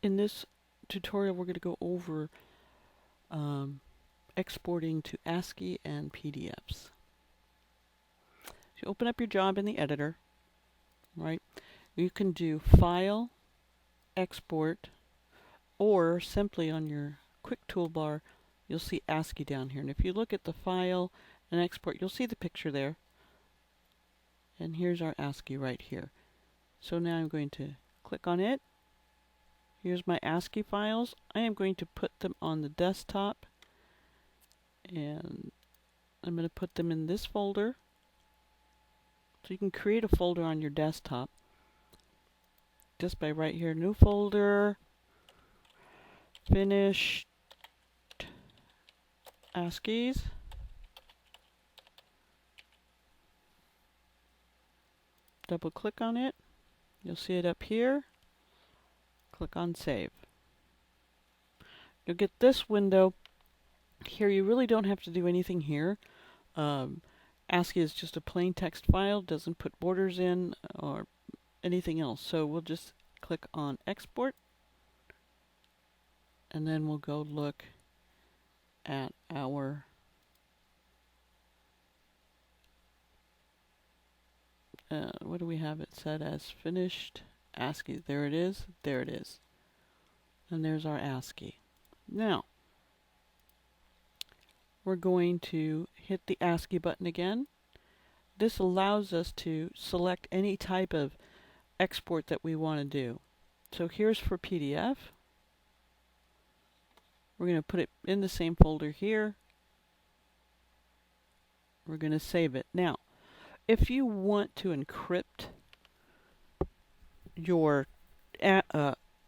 In this tutorial, we're going to go over exporting to ASCII and PDFs. So you open up your job in the editor, right? You can do File, Export, or simply on your quick toolbar, you'll see ASCII down here. And if you look at the File and Export, you'll see the picture there. And here's our ASCII right here. So now I'm going to click on it. Here's my ASCII files. I am going to put them on the desktop, and I'm going to put them in this folder. So you can create a folder on your desktop just by right here, new folder, finished ASCIIs. Double click on it. You'll see it up here. Click on Save. You'll get this window here. You really don't have to do anything here. ASCII is just a plain text file, doesn't put borders in or anything else. So we'll just click on Export, and then we'll go look at our what do we have it set as? Finished ASCII. There it is. There it is. And there's our ASCII. Now, we're going to hit the ASCII button again. This allows us to select any type of export that we want to do. So here's for PDF. We're going to put it in the same folder here. We're going to save it. Now, if you want to encrypt your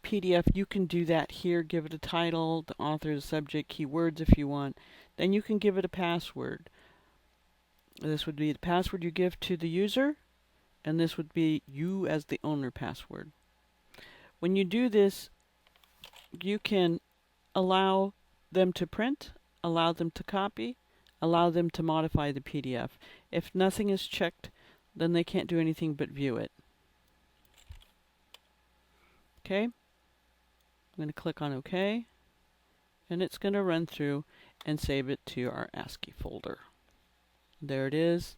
PDF, you can do that here. Give it a title, the author, the subject, keywords if you want. Then you can give it a password. This would be the password you give to the user, and this would be you as the owner password. When you do this, you can allow them to print, allow them to copy, allow them to modify the PDF. If nothing is checked, then they can't do anything but view it. Okay, I'm going to click on OK, and it's going to run through and save it to our ASCII folder. There it is.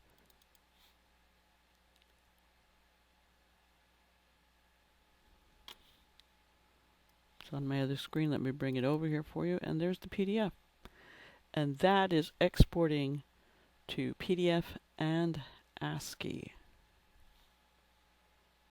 It's on my other screen. Let me bring it over here for you, and there's the PDF. And that is exporting to PDF and ASCII.